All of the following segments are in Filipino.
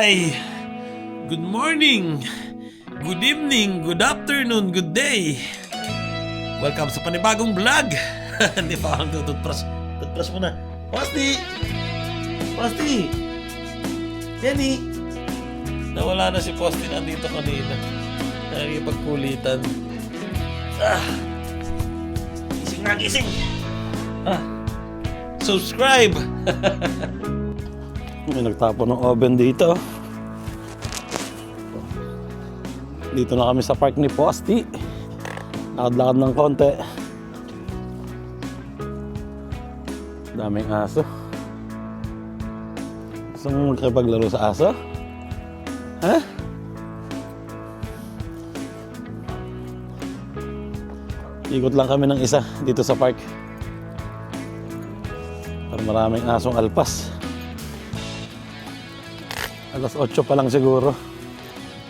Ay, good morning, good evening, good afternoon, good day. Welcome sa panibagong vlog. Hindi pa ako tututbrush. Tutbrush muna. Posti! Posti! Jenny! Nawala na si Posti, nandito kanina. Nakikipagkulitan. Gising na, gising! Subscribe! May nagtapo ng oven dito. Dito na kami sa park ni Posti. Lakad-lakad ng konti. Daming aso. Gusto mo magkipaglaro sa aso? Ha? Ikot lang kami ng isa dito sa park. Pero maraming asong alpas. Alas 8 pa lang siguro.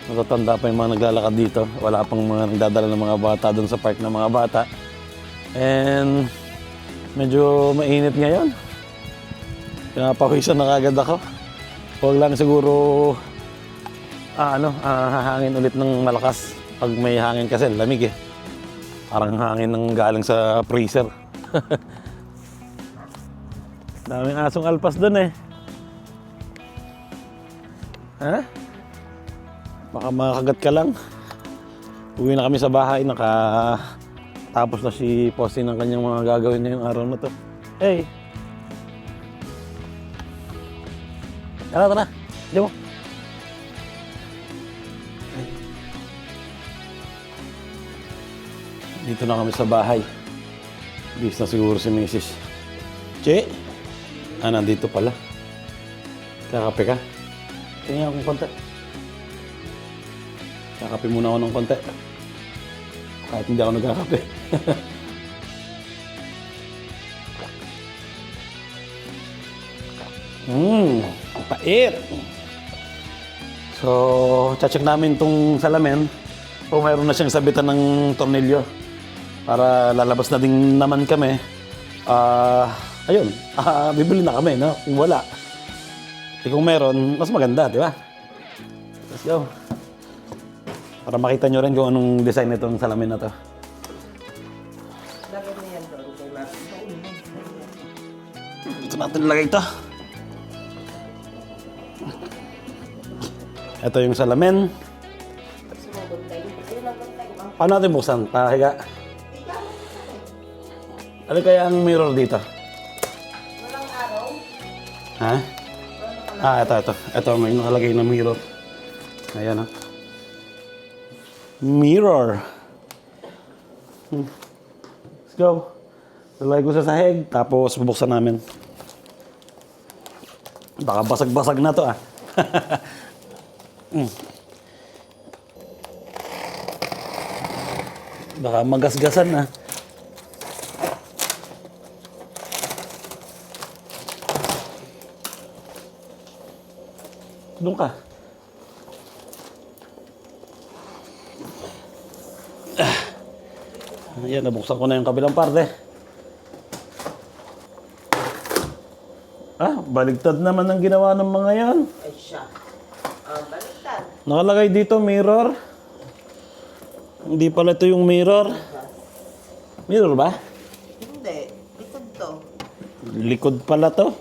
Matatanda pa yung mga naglalakad dito. Wala pang mga nagdadala ng mga bata doon sa park ng mga bata. And medyo mainit ngayon. Pinapawisan na kagad ako. Huwag lang siguro hahangin ulit ng malakas. Pag may hangin kasi lamig eh. Parang hangin ng galing sa freezer. Daming asong alpas doon eh. Ha? Baka makagat ka lang. Uwi na kami sa bahay. Nakatapos na si Posti ng kanyang mga gagawin ngayong araw na to. Hey! Tara! Diyan mo. Dito na kami sa bahay. Bis na siguro si Mrs. Che? Nandito pala. Kakape ka? Tingnan akong konti. Kakape muna ako ng konti. Kahit hindi ako nagkakape. Pait! So, check namin itong salamin. Kung mayroon na siyang sabitan ng tornilyo. Para lalabas na din naman kami. Ayun, bibili na kami, no? Kung wala. Kung meron, mas maganda, di ba? Let's go. Para makita nyo rin kung anong design nitong salamin na to. Ito natin ilagay ito. Ito yung salamin. Paano natin buksan? Pahiga. Ano kaya ang mirror dito? Walang araw. Ha? Ito. Ito, may nakalagay na mirror. Ayan, ha? Mirror. Let's go. Lalagay ko sa sahig, tapos bubuksan namin. Baka basag-basag na to, ah. Baka magasgasan na. Doon ka. Ayan, nabuksan ko na yung kabilang parte. Baligtad naman ang ginawa ng mga yan. Ay siya. Baligtad. Nakalagay dito, mirror. Hindi pala ito yung mirror. Mirror ba? Hindi. Likod to. Likod pala to.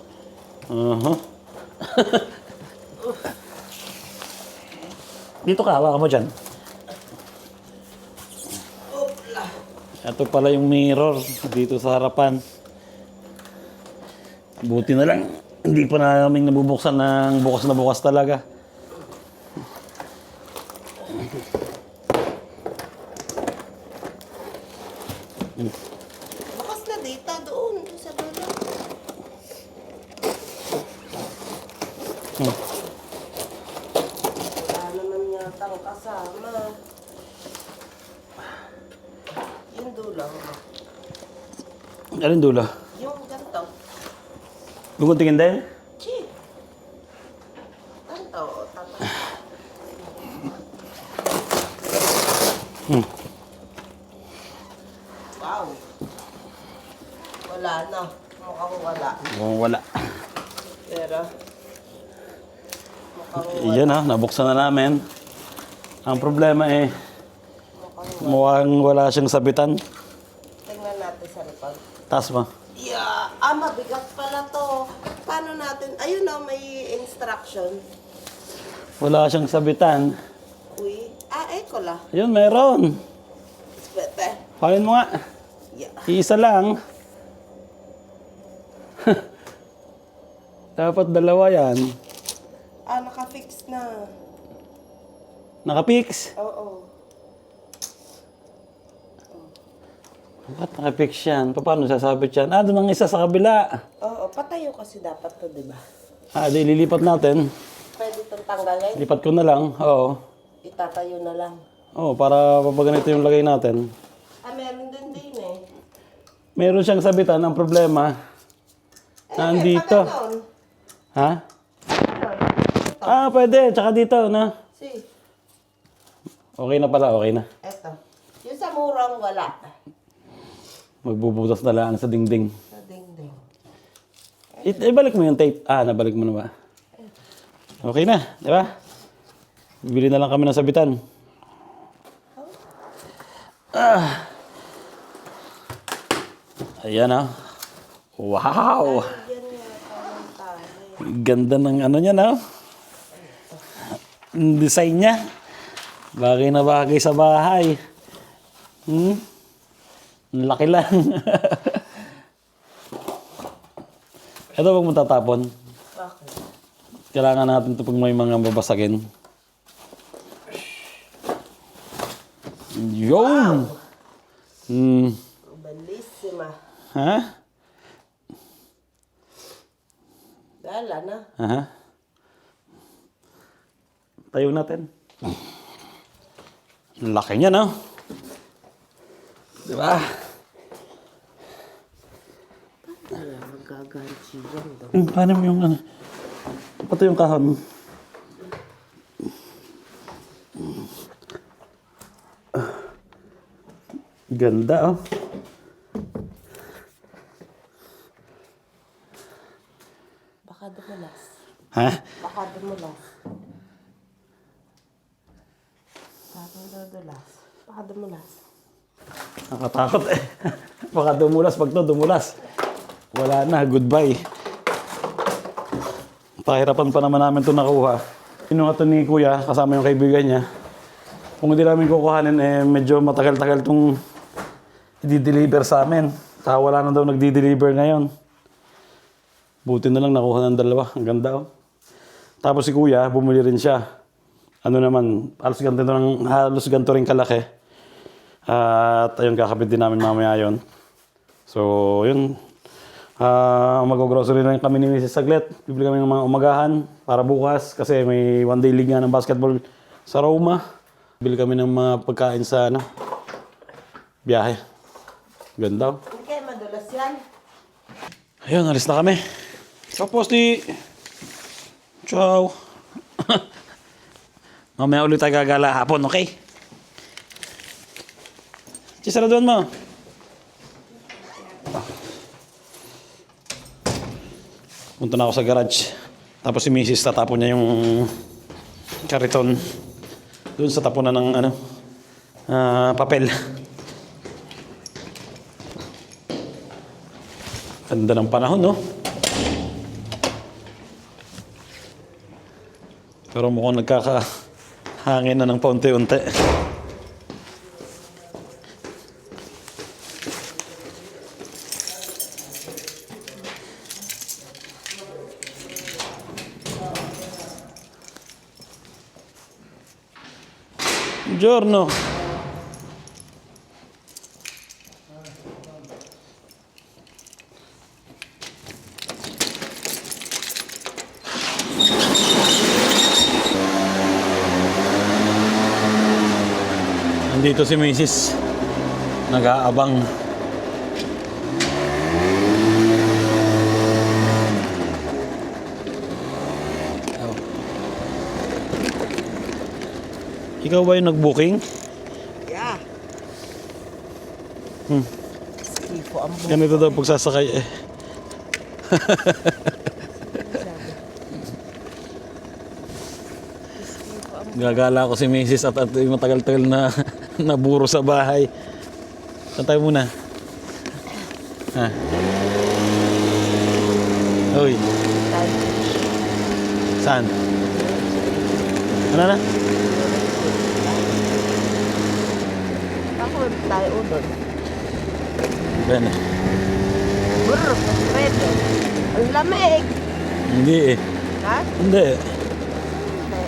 Dito ka, hawakan mo dyan. Ito pala yung mirror dito sa harapan. Buti na lang, hindi pa namin nabubuksan ng bukas na bukas talaga. Bukas na data doon. Sa dulo. Wala naman yata ang kasama. Yung dulo. Alin dulo? Yung ganito. Guguntingin din? Chi. Ganito. Tapos. Wow. Wala na. Mukhang wala. Mukhang wala. Pero, mukhang Yan ha, nabuksan na namin. Ang problema mukhang wala siyang sabitan. Tingnan natin sa likod. Taas mo. Yeah, mabigat pala to. Paano natin? Ayun o, may instruction. Wala siyang sabitan. Uy, eko la. Ayun, meron. Bete. Kain mo nga. Yeah. Isa lang. Dapat dalawa yan. Naka-fix na. Nakapix. Oo. Ba't nakapix yan? Paano sasabit yan? Doon ang isa sa kabila. Oo, patayo kasi dapat to, di ba? Di lilipat natin. Pwede itong tanggalin. Lipat ko na lang. Oo. Itatayo na lang. Oo, para papaganito yung lagay natin. Meron din eh. Meron siyang sabitan. Ang problema, nandito. Pagkanon. Ha? Pwede. Tsaka dito, na. Si, Okay na pala, okay na. eto. Yung sa murang wala. Magbubutas na lang sa dingding. Sa dingding. Ibalik mo yung tape. Nabalik mo na ba? Okay na, di ba? Bibili na lang kami ng sabitan. Ayan Wow! Yan yata ng tayo. Ganda ng ano niya Ang design niya. Bagay na bagay sa bahay. Ang laki lang. Ito wag mo tatapon. Bakit? Kailangan natin ito pag may mga babasagin. Yun! Bellissima. Ha? Dala na. Aha. Tayo natin. Laki niya, no? Diba? Magaganchi yan daw. Paano mo yung ano? Pato yung kahon. Ganda, Baka dumulas. Ha? Baka dumulas. Parang dudulas. Baka dumulas. Nakatakot Baka dumulas pag to, dumulas. Wala na, goodbye. Pahirapan pa naman namin ito nakuha. Kinuha ito ni Kuya, kasama yung kaibigan niya. Kung hindi namin kukuhanin, medyo matagal-tagal itong i-deliver sa amin. Saka wala na daw nagdi-deliver ngayon. Buti na lang nakuha ng dalawa. Ang ganda, Tapos si Kuya, bumili rin siya. Ano naman, halos ganito rin kalaki. At ayun, kakabit din namin mamaya yun. So, yun. Mag-grocery na kami ni Mrs. Saglit. Bibili kami ng mga umagahan para bukas. Kasi may one day league nga ng basketball sa Roma. Bili kami ng mga pagkain sa biyahe. Ganda. Hindi kayo madulas yan. Ayun, alis na kami. Tapos ciao. Mamaya ulit tayo gagala hapon, okay? Saraduan mo. Punta na ako sa garage. Tapos si Mrs. tatapon niya yung kariton doon sa tapunan ng papel. Ganda ng panahon, no? Pero mukhang nagkakahangin na ng paunti-unti. Buongiorno. Nandito si Mrs. Nag-aabang. Ikaw ba yung nag-booking? Yeah. Sifo ang buhay. Ganito daw pagsasakay Gagala ko si Mrs. at yung matagal-tagal na naburo sa bahay. Saan tayo muna? Ha? Uy, saan? Ano na? Ako tayo doon. Bene. Brr, pwede. Ang lamig. Hindi eh. Ha? Hindi. Hindi.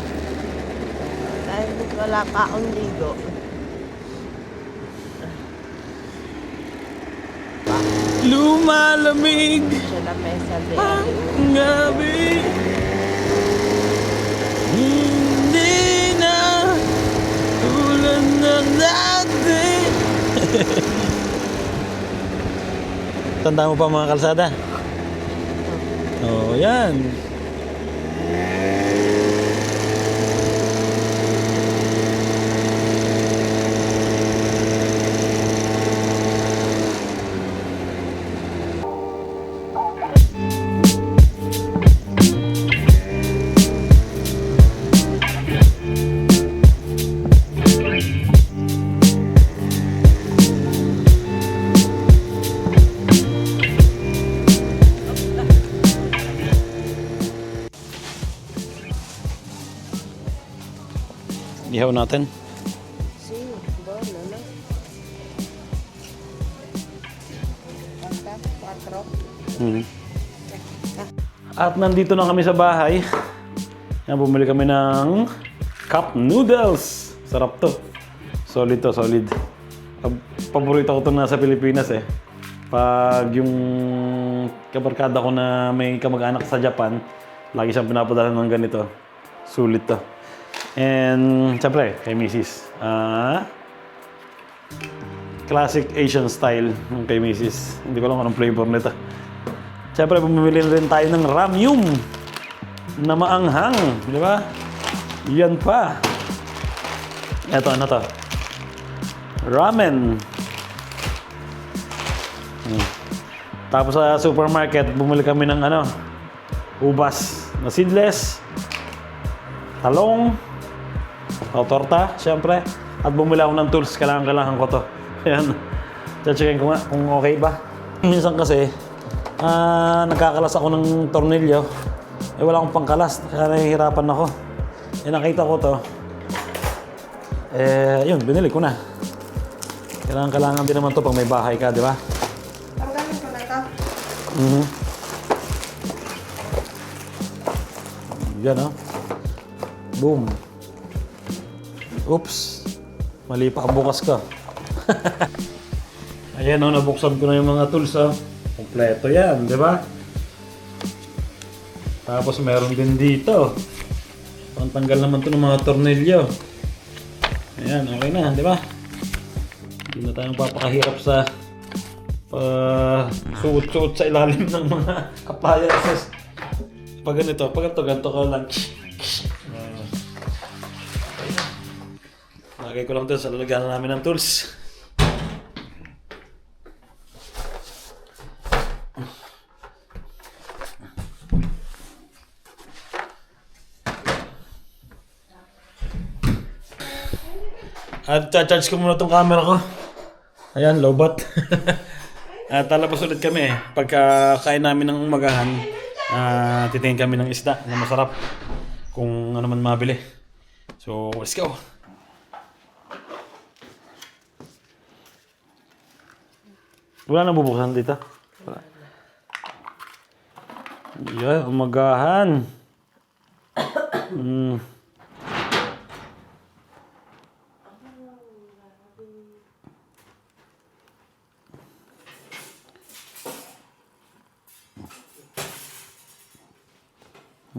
Dahil wala ka akong ligo. Lumalamig Sa lamesa di ang gabi. Hindi na tulad ng dati. Tanda mo pa mga kalsada? Oh, yan. Ihaw natin. Si, bono na. Quatro. At nandito na kami sa bahay. Yan, bumili kami ng cup noodles. Sarap to. Solid to, solid. Paborito ko to na sa Pilipinas eh. Pag yung kabarkada ko na may kamag-anak sa Japan, lagi siyang pinapadala ng ganito. Sulit to. And siyempre, kay Mrs. Classic Asian style ng kay Mrs. Hindi ko alam anong flavor nito. Siyempre, bumili na rin tayo ng ramyun na maanghang. Di ba? Yan pa. Ito, ano to? Ramen. Tapos sa supermarket, bumili kami ng ano, ubas na seedless, talong, o torta, siyempre. At bumili ako ng tools, kailangan ko to. Ayan. Checkin ko nga kung okay ba. Minsan kasi, nagkakalas ako ng tornilyo. Eh wala akong pangkalas, kaya nahihirapan ako. Eh nakita ko to. Eh, yun, binili ko na. Kailangan din naman to pag may bahay ka, di ba? Tanggalin ko na ito. Yan, oh. Boom. Oops. Mali pa ang bukas ka. Ayan, oh, nabuksan ko na yung mga tools, oh. Kompleto yan, di ba? Tapos meron din dito. Pantanggal naman to ng mga tornilyo. Ayan, okay na, di ba? Hindi na tayong papakahirap sa suot-suot sa ilalim ng mga appliances. Pag ganito ka lang. Lagay ko lang ito sa lalagyan namin ng tools. At charge ko muna itong camera ko. Ayan, lowbat. At talabas ulit kami eh. Pagka kain namin ng umagahan, titingin kami ng isda na masarap. Kung ano man mabili. So, let's go. Wala nang bubuksan dito. Wala. Yan, umagahan.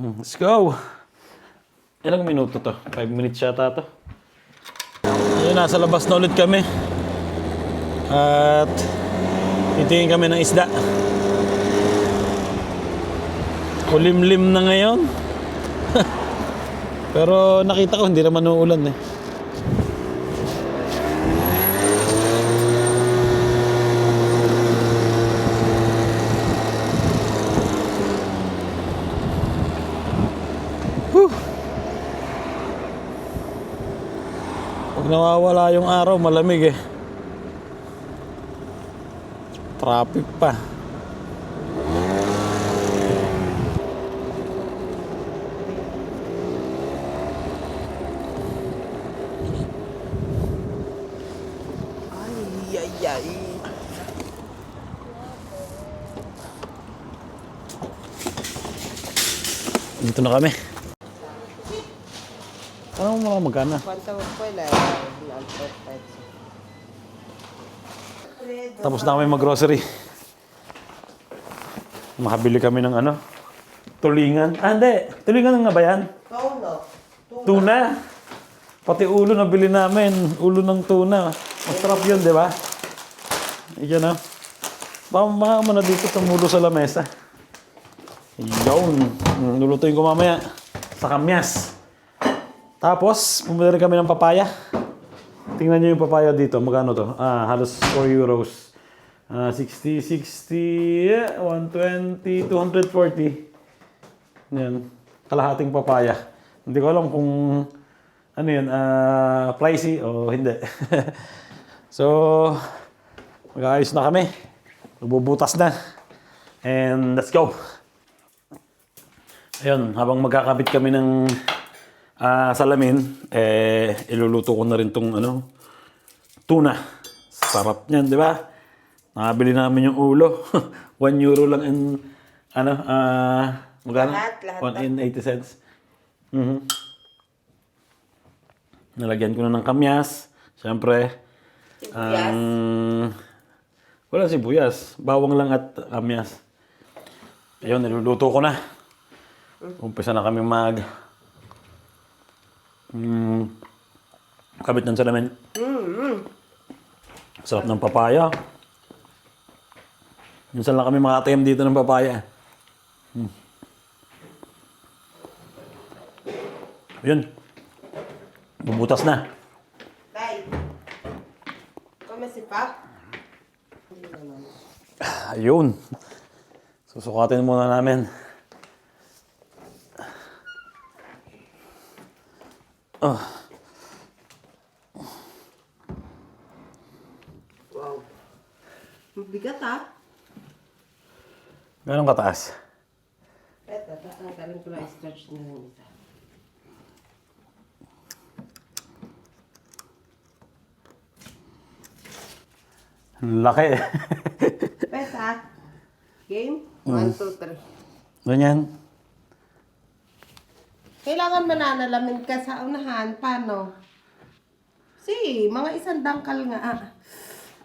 Let's go! Ilang minuto to? 5 minutes yata to. Ayun, nasa labas na ulit kami. At titingin kami ng isda. Kulimlim na ngayon. Pero nakita ko hindi naman uulan eh. Pag nawawala yung araw, malamig eh. Traffic pa. Ay, ay, ay. Dito na kami. Ano mo mga magkana? Tapos na kami mag-grocery. Makabili kami ng ano? Tulingan. Ah, hindi. Tulingan nga ba yan? Tuna. Pati ulo na bili namin. Ulo ng tuna. Masarap yun, di ba? Iyan na. Baka mo na dito tumulo sa lamesa. Yun. Lulutuin ko mamaya. Sa kamyas. Tapos, bumili rin kami ng papaya. Tingnan nyo yung papaya dito. Magkano to? Halos 4 euros. 60, 60, 120, 240. Yan. Kalahating papaya. Hindi ko alam kung ano yun, pricey o hindi. So, mag-aayos na kami. Magbubutas na. And let's go. Ayun, habang magkakabit kami ng salamin, iluluto ko na rin tong ano, tuna. Sarap niyan, di ba? Nakabili namin yung ulo. 1 euro lang in, ano, magkano? Lahat 1 and 80 cents. Nalagyan ko na ng kamyas. Siyempre, wala sibuyas. Bawang lang at kamyas. Ayun, niluluto ko na. Umpisa na kami kabit ng salamin. Sarap ng papaya. Minsan lang kami makatayam dito ng papaya. Ayun. Bubutas na. Tay, kumasipa? Ayun. Susukatin muna namin. Wow. Mabigat ha? Ganun kataas? Eto, tatanggalin ko lang stretch na lang isa. Ang laki eh. Pesa. Game? 1, 2, 3. Ganyan. Kailangan mananalamin ka sa unahan. Paano? Mga isang dangkal nga.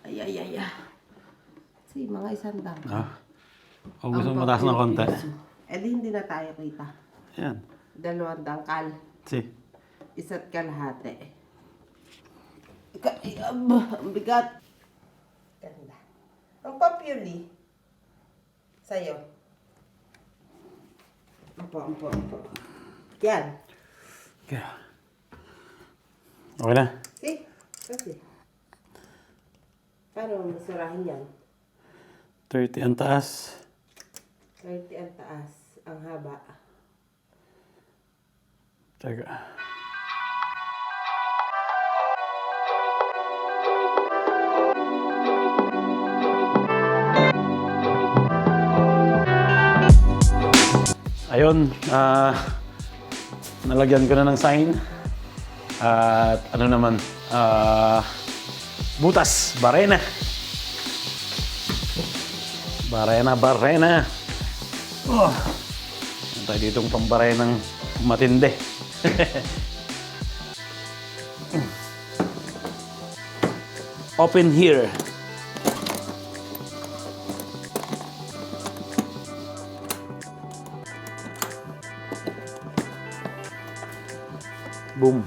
Ay. Mga isang dangkal. Kung gusto mo mataas ng konti. Di hindi na tayo kita. Ayan. 2 dangkal. Isa't kalahati. Ang bigat. Ganda. Ang papuli. Sa'yo. Ampo. Yan. Okay. Okay na? Kasi. Paano masurahin yan? 30 ang taas. 30 ang taas. Ang haba. Teka. Ayun, nalagyan ko na ng sign. At ano naman, butas, barena. Barena. Oh. Tayo ditong pambarenang matindi. Open here. Boom.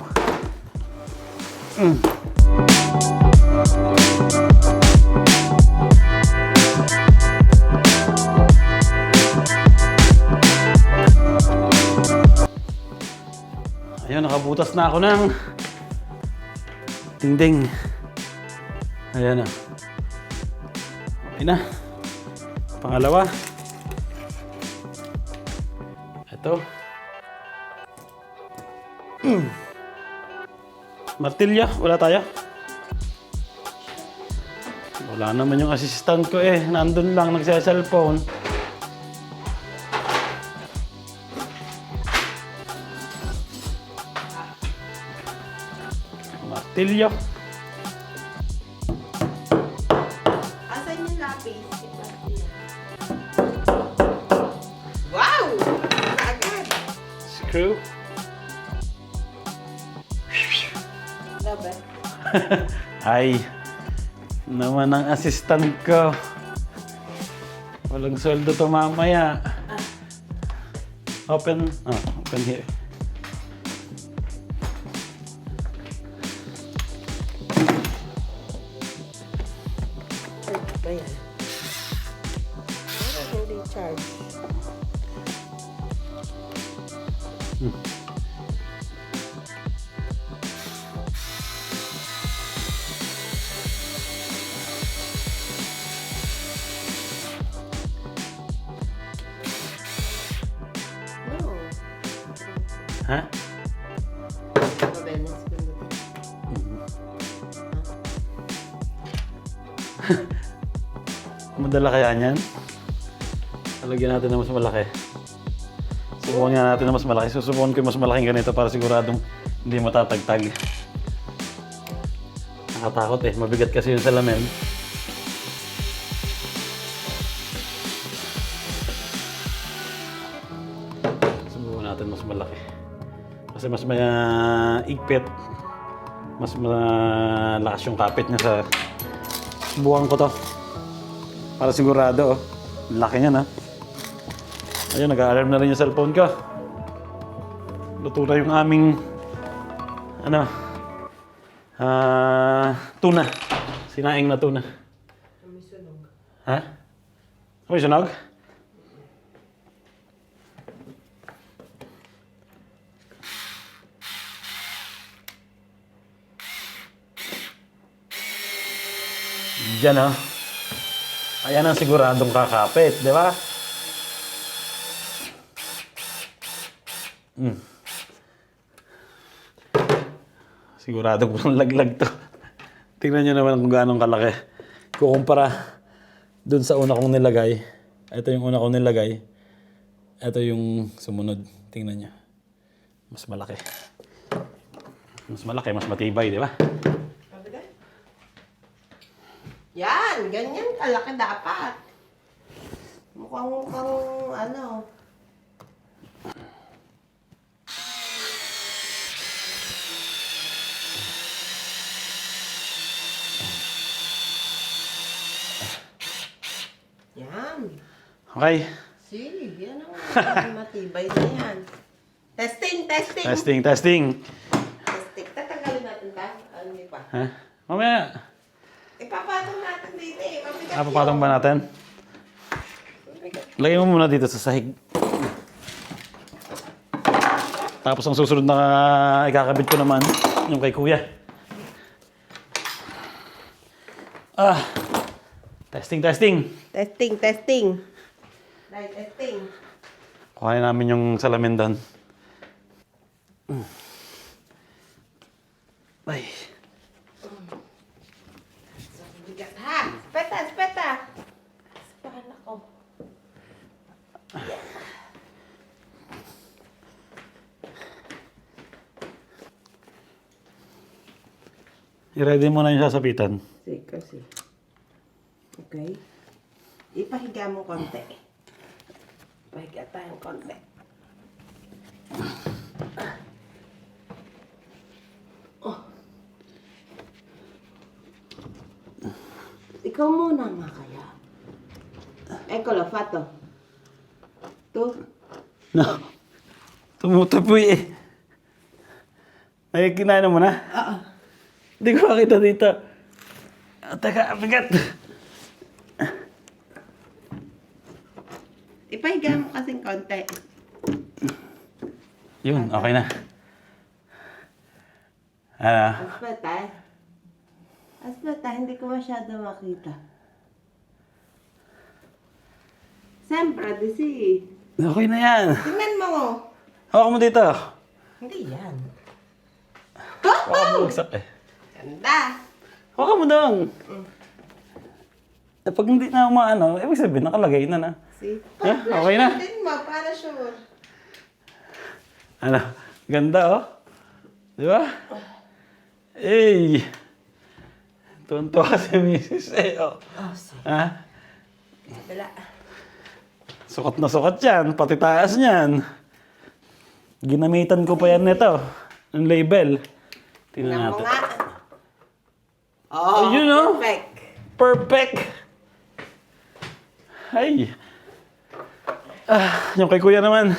Ayun, nakabutas na ako ng dingding. Ayan na. Okay na. Pangalawa. Ito. Martilyo, wala tayo? Wala naman yung assistant ko eh. Nandun lang, nagsa-cellphone. Martilyo. Asan yung lapis? Wow! Agad! Screw. Laban. Ay, naman ang assistant ko. Walang sweldo to mamaya. Open here. Ay, ayan. Hindi charge. Oh. Ha? Mabenes ko na. Madala kaya niyan? Talagyan natin na mas malaki. Subukan nga natin na mas malaki. Susubukan ko yung mas malaking ganito para siguradong hindi matatagtag. Nakatakot eh. Mabigat kasi yung salamin. Subukan natin mas malaki. Kasi mas may igpit. Mas malakas yung kapit niya sa... Subukan ko to. Para sigurado, oh. Laki niya na. Ayun, nag-alarm na rin yung cellphone ko. Luto na yung aming... tuna. Sinaing na tuna. May sunog. Ha? May sunog? Diyan, oh. Ayan ang siguradong kakapit, di ba? Siguradong walang laglag to. Tingnan nyo naman kung gaano kalaki. Kukumpara dun sa una kong nilagay. Ito yung una kong nilagay. Ito yung sumunod. Tingnan nyo. Mas malaki. Mas malaki, mas matibay, di ba? Yan, ganyan kalaki dapat. Mukhang ano. Yan. Okay. See, yan ang matibay na yan. Testing. Testing. Testing. Tatanggalin natin ta? Ano hindi pa? Ha? Mamaya. Ipapatong natin dito eh. Mabigat Papatong ba natin? Lagay mo muna dito sa sahig. Tapos ang susunod na ikakabit ko naman, yung kay kuya. Testing. Testing. Right, testing. Kuhanin namin yung salamin doon. Ay. Bigat ha. Speta. Speta ko. I-ready mo na yung sasapitan. Kasi. Okay. Ipahiga mo konti. Pahiga tayong konti. Oh. Ikaw muna nga kaya. Eccolo, fatto. Tu? No. Tumutupoy eh. Ay, kinain mo na? Oo. Hindi ko makita dito. Teka, bigat. Ipahiga mo kasing konti. Yun, okay na. Ano? Aspetta, hindi ko masyado makita. Siyempre, si. Okay na yan. Tingnan mo. Hawak mo dito. Hindi yan. Ha? Baka bumagsak eh. Ganda. Baka mo dong. Eh, pag hindi na umaano, ibig sabihin, nakalagay na na. See? Yeah, okay na. Din mo, para sure. Ano? Ganda oh. Di ba? Eh. Tuntua si Mrs. eh. Oh. Oh, see. Ha? Wala. Sukat na sukat yan. Pati taas niyan. Ginamitan ko pa yan nito. Ang label. Tingnan Tingnan mo natin. nga. Oh, Ayun, oh. perfect. Perfect! Ay! Yung kay kuya naman.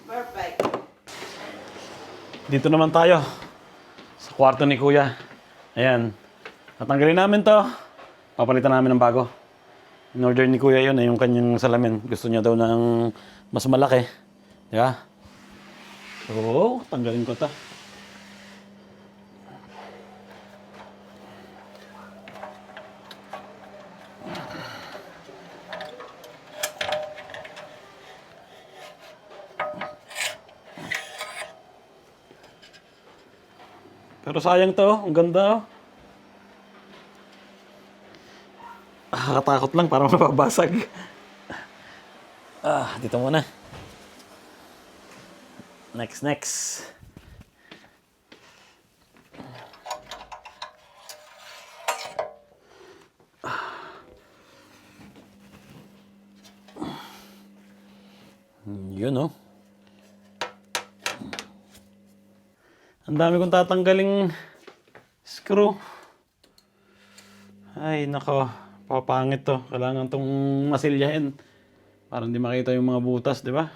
Perfect. Dito naman tayo. Sa kwarto ni kuya. Ayan. Tatanggalin namin to. Papalitan namin ng bago. In-order ni kuya yun, yung kanyang salamin. Gusto niya daw ng mas malaki. Di ba? So, tanggalin ko to. Pero sayang to, ang ganda oh. Nakakatakot lang, parang mababasag. Dito muna. Next. Yun oh. Ang dami kong tatanggaling screw. Ay, nako. Papangit to. Kailangan tong masilyahin. Para hindi makita yung mga butas, di ba?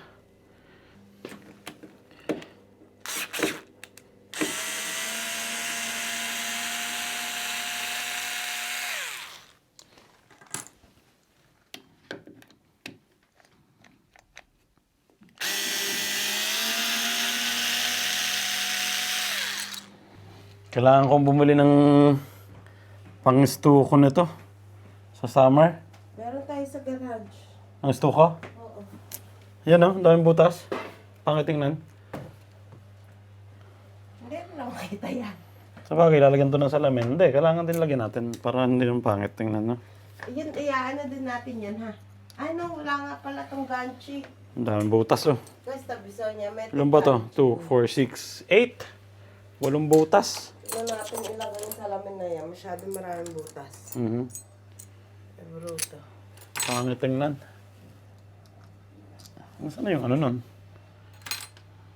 Kailangan kong bumili ng pang-stuko nito sa summer. Meron tayo sa garage. Ang stuko? Oo. Yan oh, daming butas. Pangitingnan. Hindi mo lang makita yan. Sa bagay, lalagyan to ng salamin. Hindi, kailangan din lagyan natin para hindi yung pangit. Tingnan no? Yun, iyaano din natin yan, ha? Ano, wala nga pala tong ganchi. Ang daming butas oh. Guys, tabiso niya. May Ilan ba to? 2, 4, 6, 8. 8 butas. Tignan natin ilagay yung salamin na yan. Masyado maraming butas. Bruto. Pangit tingnan. Saan na yung ano nun?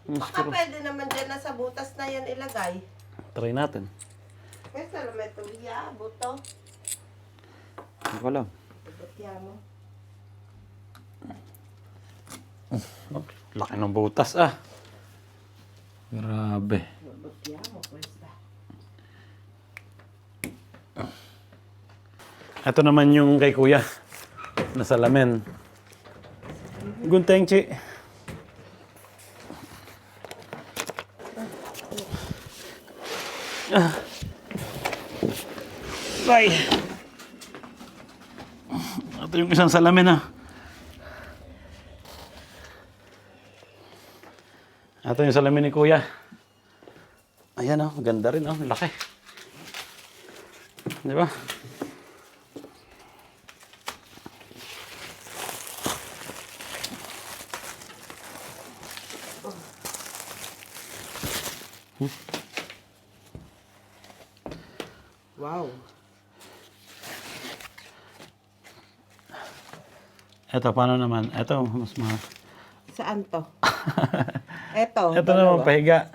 Yung Baka screw. pwede naman dyan na sa butas na yan ilagay. Try natin. Guys, alam mo ito, buto. Hindi ko alam. Butya mo. Oh, laki ng butas ah. Grabe. Butya mo, pwesta. Ito naman yung kay kuya na salamin. Gunteng chi. Ay. Ito yung isang salamin ah. Ito yung salamin ni kuya. Ayan oh, ganda rin oh, laki. Di ba? Wow. Ito, paano naman? Ito, mas Saan to? Eto. Ito naman, pahiga.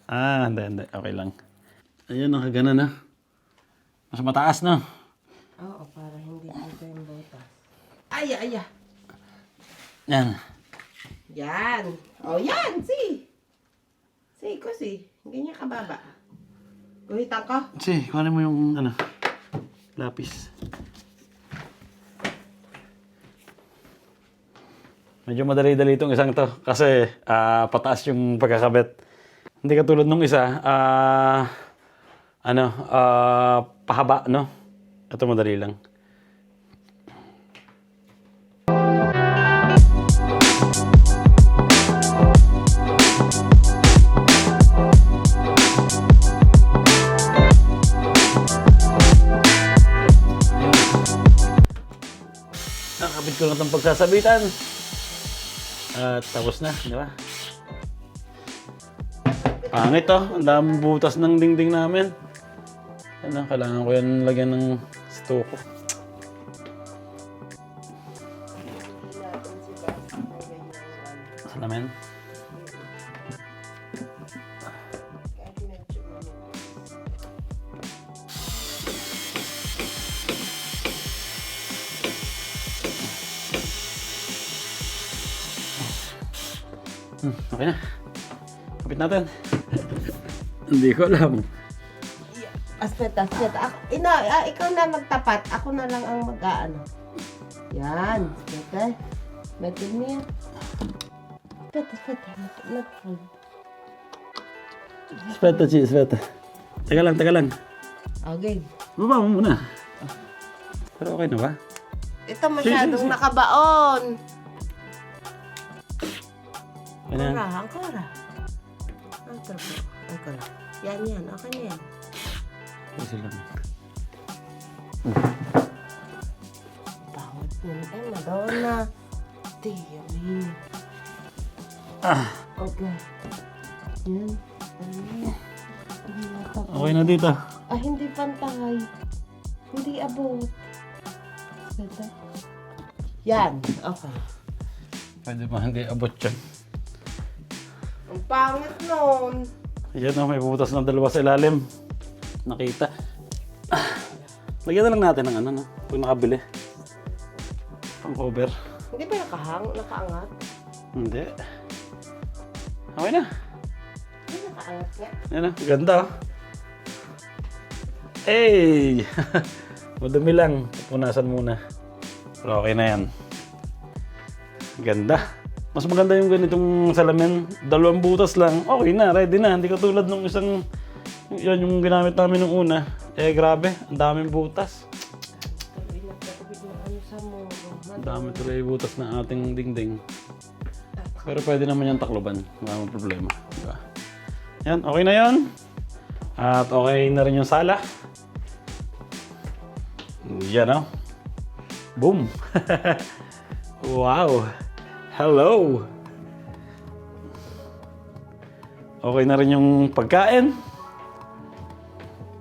Hindi. Okay lang. Ayun, nakagana na. Mas mataas na. Oo, para hindi dito yung butas. Ay. Yan. Yan. Oh, yan. See. See ko, see. Hindi niya kababa. Guhitan ko. Si, kuhanin mo yung, lapis. Medyo madali-dali itong isang to. Kasi, pataas yung pagkakabit. Hindi katulad nung isa, pahaba, no? Ito madali lang. ng pagsasabitan. At tapos na, di ba? Pangit to. Ang daming butas ng dingding namin. Ano, kailangan ko yan lagyan ng stoko. Salamin. Okay na. Kapit natin. Hindi ko alam. Aspeta. Ikaw na magtapat. Ako na lang ang mag-aano. Yan. Aspeta. Metin mo yan. Aspeta. Sveta, Chi, Sveta. Teka lang. Okay. Baba mo muna. Pero okay na ba? Ito masyadong nakabaon. Ganyan. Ang kora. Yan. Okay na yan. Kasi lang. Bawat yun. Madonna. Yummy. Okay. Yan. Okay na dito. Hindi pantay. Hindi abot. Pwede. Yan. Okay. Pwede ba hindi abot yan? Ang pangit nun. Yan o, may butas ng dalawa sa ilalim. Nakita. Lagyan na lang natin ng ano, no? Pag nakabili. Pang cover. Hindi ba nakaangat? Hindi. Okay na. Hindi nakaangat nga. Yan o, ganda o. Hey! Madumi lang. Punasan muna. Pero okay na yan. Ganda. Mas maganda yung ganitong salamin. 2 butas lang. Okay na, ready na. Hindi katulad nung isang... Yan yung ginamit namin nung una. Grabe. Ang daming butas. Ang dami tuloy butas na ating dingding. Pero pwede naman yung takloban. Wala namang problema. Diba? Yan, okay na yan. At okay na rin yung sala. Yan o. Boom! Wow! Hello! Okay na rin yung pagkain.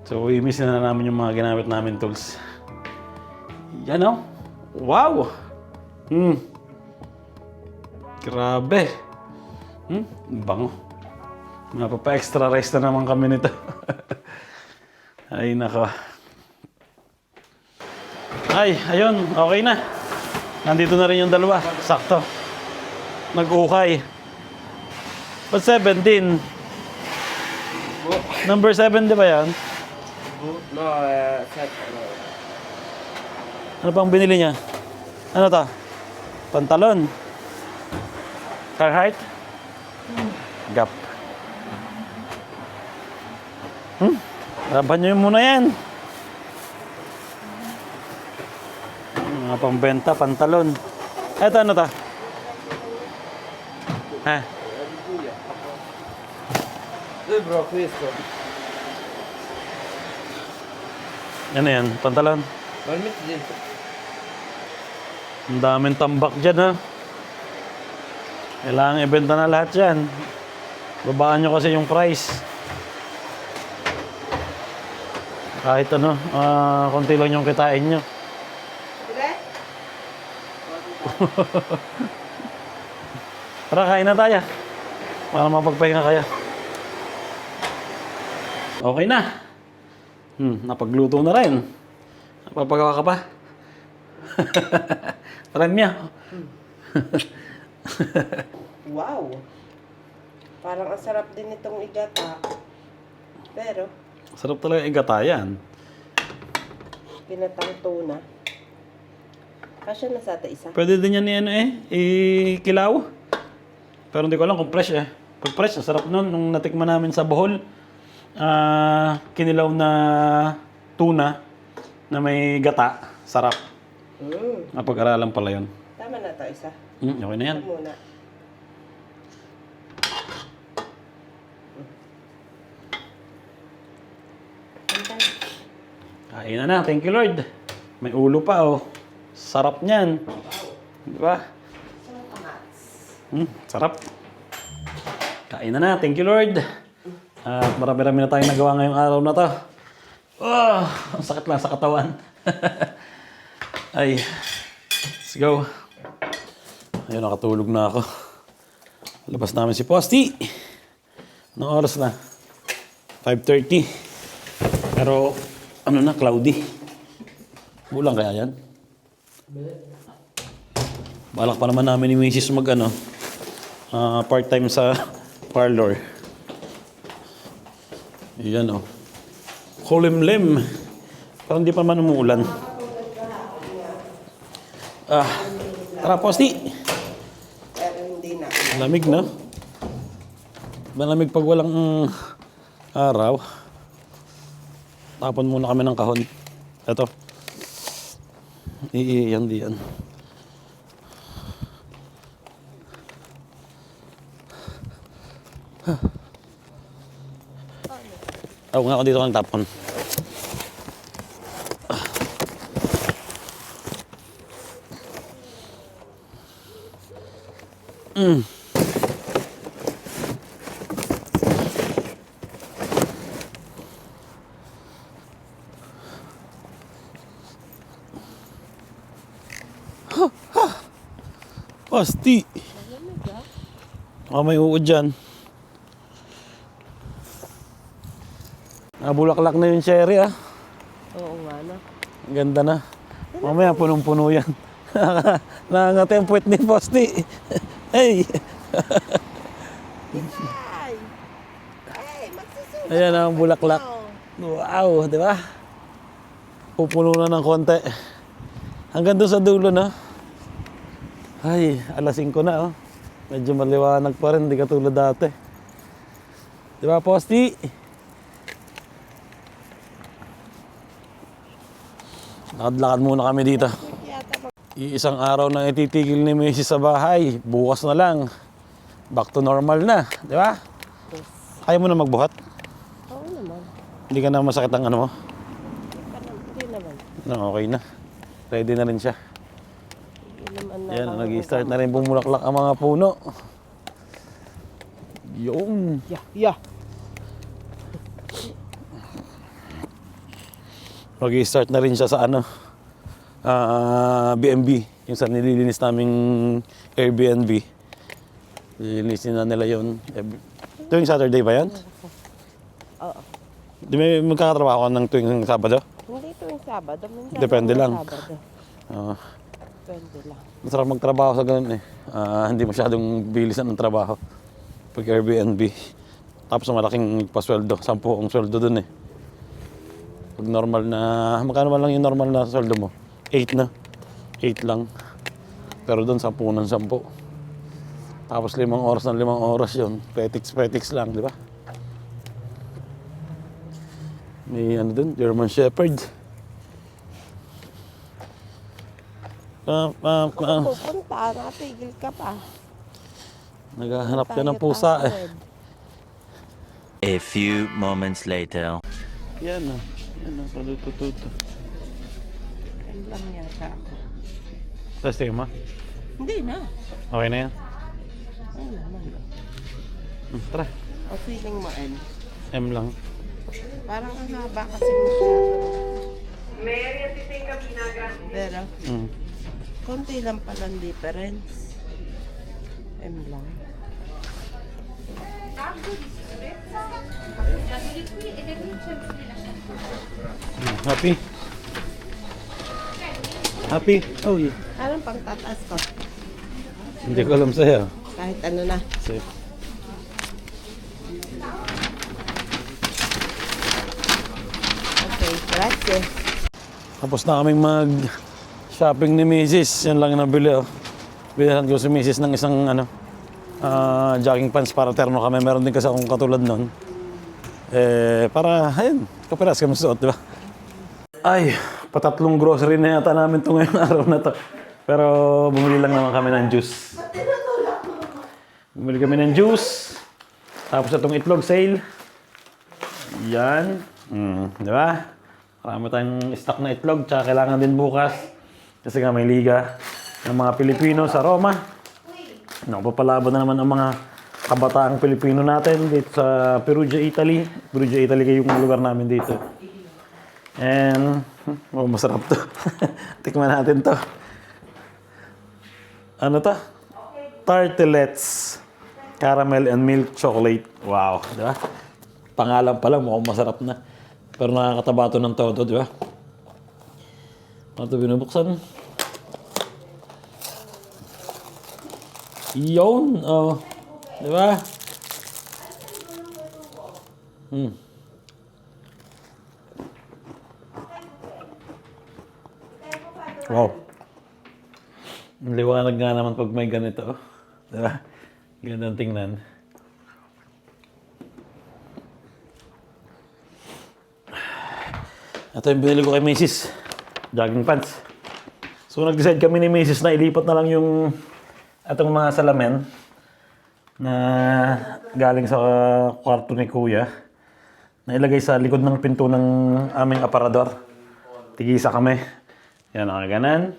So, i-miss na namin yung mga ginamit namin tools. Yan o. Wow! Grabe! Bango. Napapa-extra rice na naman kami nito. Ay, nako. Ay, ayun. Okay na. Nandito na rin yung dalawa. Sakto. Nag-ukay. But 17. Number 7, di ba yan? No, set. Ano pang binili niya? Ano to? Pantalon? Carhartt? Gap. Laban nyo muna yan. Mga pangbenta, pantalon. Eto ano to? Ha? Bro, questo. Ano yan? Pantalon? Veramente din. Ang daming tambak dyan, ha? Kailangan ibenta na lahat yan. Babaan nyo kasi yung price. Kahit ano, konti lang yung kitain nyo. Dire? Tara, kain na tayo. Para mapagpahinga kaya. Okay na. Napagluto na rin. Napapagawa ka pa? Premya. Wow! Parang ang sarap din itong igata. Pero, Sarap talaga igatayan. pinatang tuna. Kasya na sa ata isa. Pwede din yan ikilaw. Pero hindi ko alam kung fresh eh. Pag fresh, sarap nun. Nung natikman namin sa Bohol, kinilaw na tuna na may gata. Sarap. Napag-aralan pala yun. Tama na to isa. Okay na yan. Ito muna. Kain na na. Thank you, Lord. May ulo pa, oh. Sarap niyan. Di ba? Sarap. Kain na. Thank you, Lord. At marami-rami na tayong nagawa ngayong araw na to. Oh, ang sakit lang sa katawan. Ay, let's go. Ayun, nakatulog na ako. Labas namin si Posty. Anong oras na? 5:30. Pero, ano na, cloudy. Bulang kaya yan? Balak pa naman namin ni Mrs. Part-time sa parlor. Yan o. Kulimlim. Parang di pa man umuulan. Tara, Posty. Pero hindi na. Malamig na. Malamig pag walang araw. Tapon muna kami ng kahon. Ito. Yan diyan. Oo nga ako dito kang tapon. Pasti. May uod dyan. Nabulaklak na yung cherry Oo nga na. Ang ganda na. Mamaya punong-puno yan. Nakangati ang puwet ni Posty. Hey! Ay! Ay, magsusunod. Ayan ang bulaklak. Wow, di ba? Pupuno na ng konti. Hanggang doon sa dulo na. Ay, alas 5 na Medyo maliwanag pa rin, di katulad dati. Di ba, Posty? Lakad-lakad muna kami dito. Iisang araw na ititigil ni Mrs. sa bahay. Bukas na lang. Back to normal na. Di ba? Yes. Ayaw mo na magbuhat? Oo naman. Hindi ka na masakit ang ano mo? Hindi naman. No, okay na. Ready na rin siya. Hindi naman na. Yan, nag-i-start na rin bumulaklak ang mga puno. Yung. Yeah. Mag-i-start na rin siya sa B&B. Yung sa nililinis naming Airbnb. Nililinisin na nila yun. Tuwing Saturday ba yan? Oo. Di may magkakatrabaho ka ng tuwing Sabado? Hindi tuwing Sabado. Minsan Depende lang. Sabado. Depende lang. Masarap magtrabaho sa ganun hindi masyadong bilisan ng trabaho. Pag Airbnb. Tapos malaking pasweldo. 10 ang sweldo dun Pag normal na, magkano man lang yung normal na sweldo mo? 8 na. 8 lang. Pero doon 10 ng 10. Tapos 5 oras ng 5 oras yun. Petix lang, di ba? May doon, German Shepherd. Pupunta, natigil ka pa. Naghahanap ka ng pusa A few moments later. Yan palutututo. Yan lang yata ako. Testing mo? Hindi na. Okay na yan? Ay naman. Tara. O feeling mo, N? M lang. Parang ang haba kasi masyado. Pero, konti lang palang difference. M lang. Happy? Happy? Oh, yeah. Anong pang tataas ko? Hindi ko alam sa'yo. Kahit ano na. Safe. Okay, gracias. Tapos na kaming mag-shopping ni Mrs. Yan lang yung nabili Bilhan ko si Mrs. ng isang jogging pants para terno kami. Meron din kasi akong katulad nun. Para, ayun, kapiras kami suot, di ba? Ay, patatlong grocery na yata namin ito ngayong araw na to. Pero bumili lang naman kami ng juice. Bumili kami ng juice. Tapos itong itlog sale. Yan. Di ba? Marami tayong stock na itlog. Tsaka kailangan din bukas. Kasi nga may liga. ng mga Pilipino sa Roma. Napapalaban na naman ang mga kabataang Pilipino natin dito sa Perugia, Italy. Perugia, Italy kayo yung lugar namin dito. And, masarap to. Tikman natin to. Ano to? Tartlets. Caramel and milk chocolate. Wow, di ba? Pangalan pa lang, mukhang masarap na. Pero nakakataba to ng todo, di ba? Ano ito binubuksan? Yun, oh. Di ba? Wow. Ang liwanag nga naman pag may ganito. Di ba? Gandang tingnan. Ito yung binili ko kay Mrs. Jogging pants. So nag-decide kami ni Mrs. na ilipat na lang yung atong mga salamin na galing sa kwarto ni Kuya na ilagay sa likod ng pinto ng aming aparador. Tigisa kami. Yan, nakaganan.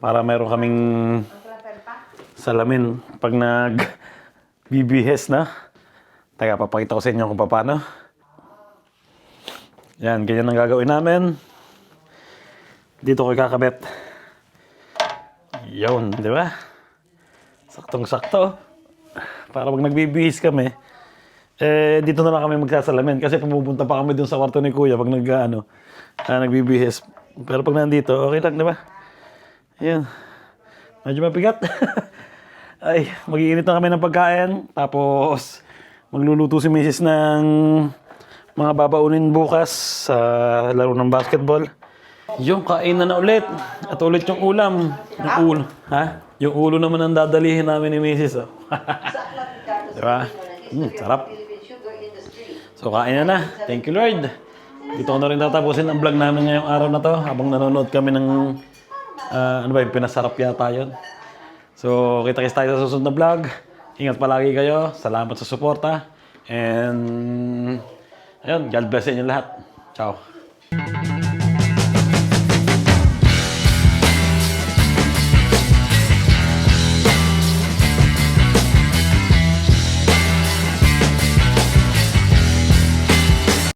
Para meron kaming salamin pag nag-BBS na. Teka, papakita ko sa inyo kung paano. Yan, ganyan ang gagawin namin. Dito ko kakabit. Yun, di ba? Saktong-sakto. Para pag nagbibihis kami, dito na lang kami magsasalamin. Kasi pumupunta pa kami dun sa kwarto ni Kuya pag nagbibihis. Pero pag nandito, okay lang, di ba? Yan. Medyo mabigat. Ay, mag-iinit na kami ng pagkain. Tapos, magluluto si Mrs. ng mga babaunin bukas sa laro ng basketball. Yung kain na ulit. At ulit yung ulam. Yung ulo. Ha? Yung ulo naman ang dadalihin namin ni Mrs. Oh. Diba? Sarap. So, kain na. Thank you, Lord. Dito ko na rin tatapusin ang vlog namin ngayong araw na to. Habang nanonood kami ng ano ba yung pinasarap yata yun. So, kita-kits tayo sa susunod na vlog. Ingat palagi kayo. Salamat sa suporta. And ayun, God bless sa inyo lahat. Ciao.